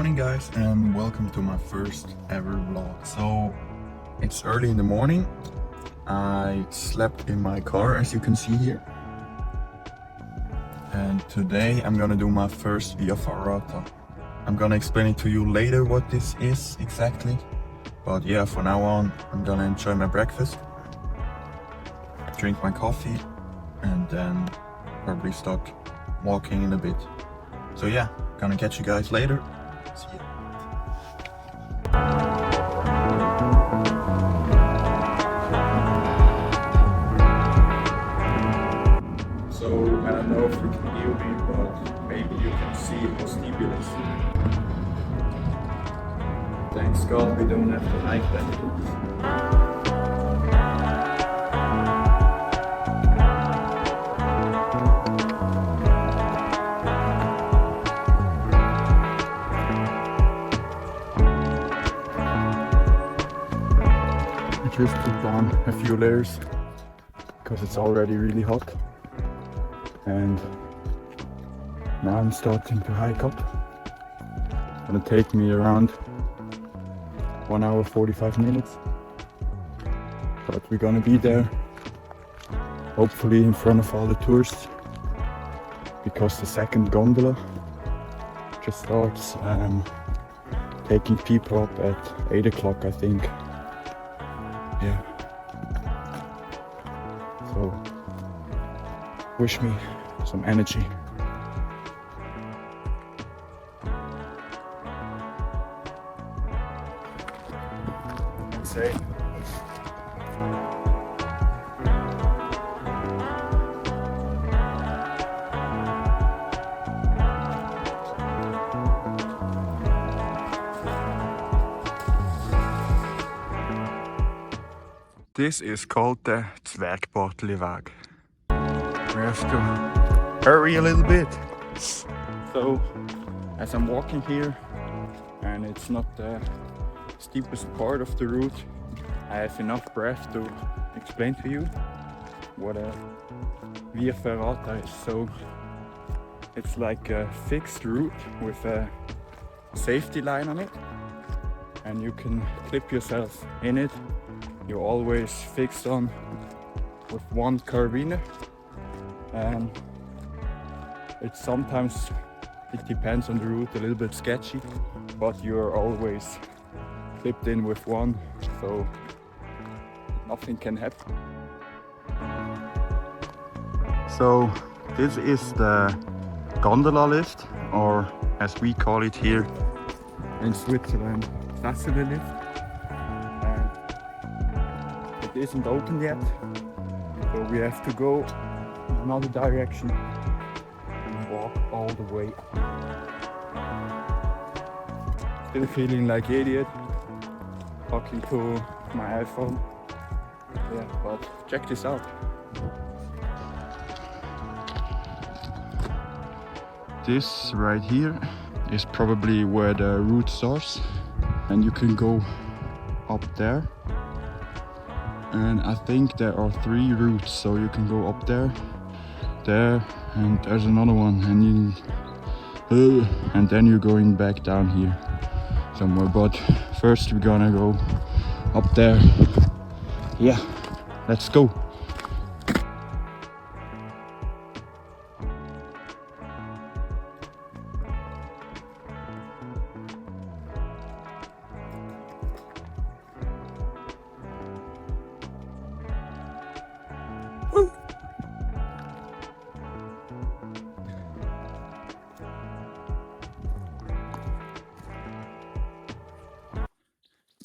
morning guys, and welcome to my first ever vlog. So it's early in the morning. I slept in my car, as you can see here, and today I'm gonna do my first via Ferrata. I'm gonna explain it to you later what this is exactly, but yeah, for now on I'm gonna enjoy my breakfast, drink my coffee, and then probably start walking in a bit. So yeah, gonna catch you guys later. See ya. So I don't know if you can hear me, but maybe you can see how steep it is. Thanks God we don't have to hike that. Just put down a few layers because it's already really hot, and now I'm starting to hike up. It's gonna take me around 1 hour 45 minutes, but we're gonna be there hopefully in front of all the tourists, because the second gondola just starts taking people up at 8 o'clock, I think. Yeah. So wish me some energy. Say. This is called the Zwergportelweg. We have to hurry a little bit. So, as I'm walking here, and it's not the steepest part of the route, I have enough breath to explain to you what a Via Ferrata is. So, it's like a fixed route with a safety line on it, and you can clip yourself in it. You're always fixed on with one carabiner, and it's sometimes, it depends on the route, a little bit sketchy, but you're always clipped in with one, so nothing can happen. So this is the gondola lift, or as we call it here in Switzerland, Fascinator lift. It isn't open yet, so we have to go in another direction and walk all the way up. Still feeling like an idiot talking to my iPhone. Yeah, but check this out. This right here is probably where the route starts, and you can go up there. And I think there are 3 routes, so you can go up there, and there's another one, and then you're going back down here somewhere. But first we're gonna go up there. Yeah, let's go.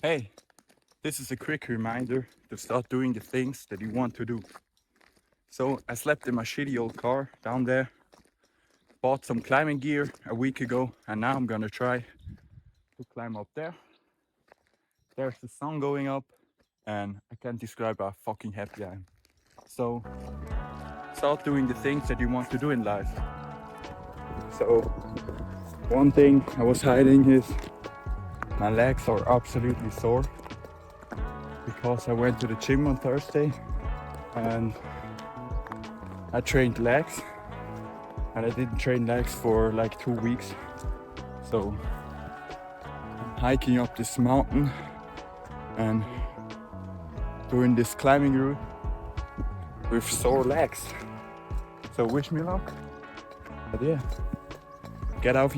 Hey, this is a quick reminder to start doing the things that you want to do. So I slept in my shitty old car down there, bought some climbing gear a week ago, and now I'm gonna try to climb up there. There's the sun going up, and I can't describe how fucking happy I am. So start doing the things that you want to do in life. So one thing I was hiding is my legs are absolutely sore because I went to the gym on Thursday and I trained legs, and I didn't train legs for like 2 weeks. So hiking up this mountain and doing this climbing route with sore legs. So wish me luck. But yeah, get out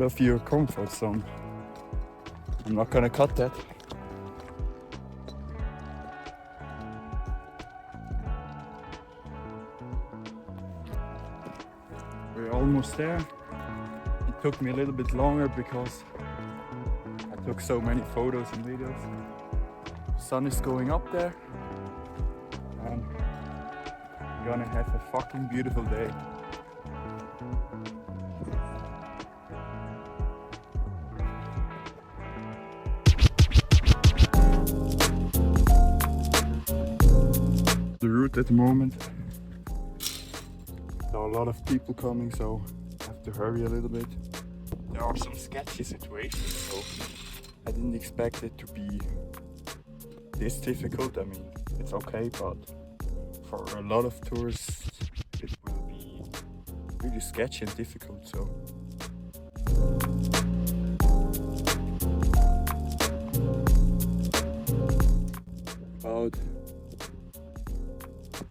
of your comfort zone. I'm not gonna cut that. We're almost there. It took me a little bit longer because I took so many photos and videos. The sun is going up there and I'm gonna have a fucking beautiful day. The route at the moment. There are a lot of people coming, so I have to hurry a little bit. There are some sketchy situations, so I didn't expect it to be this difficult. I mean, it's okay, but for a lot of tourists it will be really sketchy and difficult. So about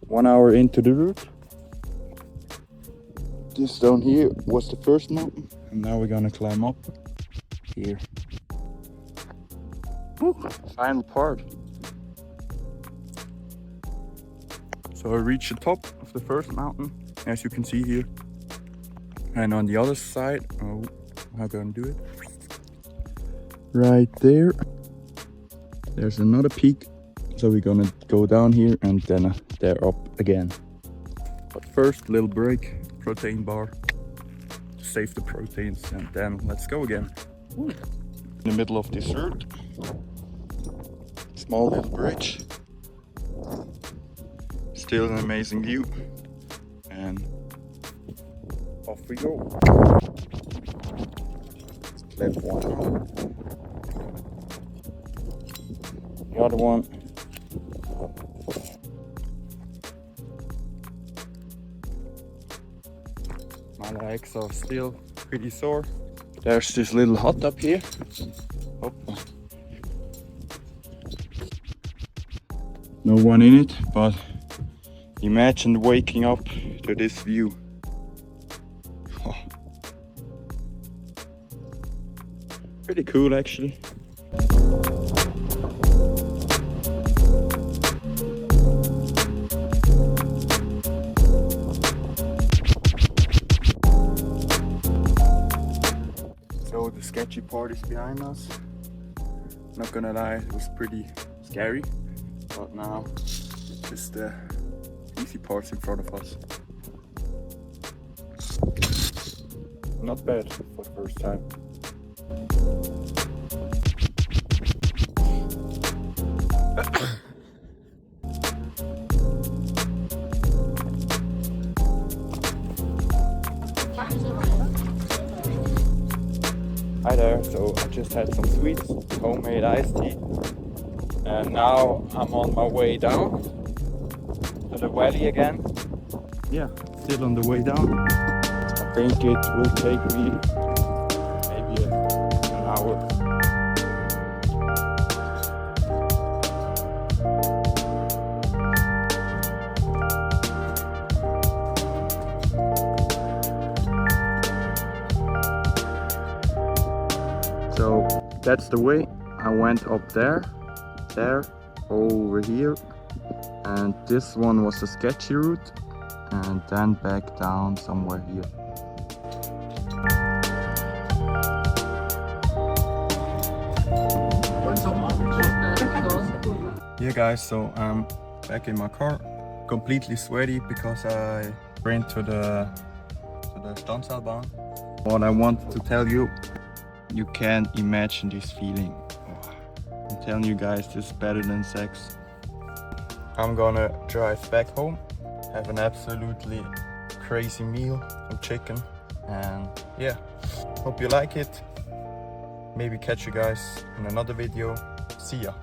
1 hour into the route. This down here was the first mountain, and now we're gonna climb up here. Woo, final part. So I reached the top of the first mountain, as you can see here. And on the other side, oh, how can I do it? Right there, there's another peak. So we're gonna go down here and then there up again. But first, little break, protein bar to save the proteins, and then let's go again. Woo. In the middle of this route, small little bridge. Still an amazing view, and off we go. Clip one on. The other one. My legs are still pretty sore. There's this little hut up here. Oh. No one in it, but imagine waking up to this view. Oh. Pretty cool actually. So the sketchy part is behind us. Not gonna lie, it was pretty scary, but now just the easy parts in front of us. Not bad for the first time. Hi there, so I just had some sweets, homemade iced tea, and now I'm on my way down to the valley again. Yeah, still on the way down. I think it will take me maybe an hour. So that's the way. I went up there, over here, and this one was a sketchy route, and then back down somewhere here. Yeah guys, so I'm back in my car, completely sweaty because I ran to the Stanzalbahn. What I want to tell you, you can't imagine this feeling. I'm telling you guys, this is better than sex. I'm gonna drive back home, have an absolutely crazy meal, some chicken, and yeah, hope you like it. Maybe catch you guys in another video. See ya.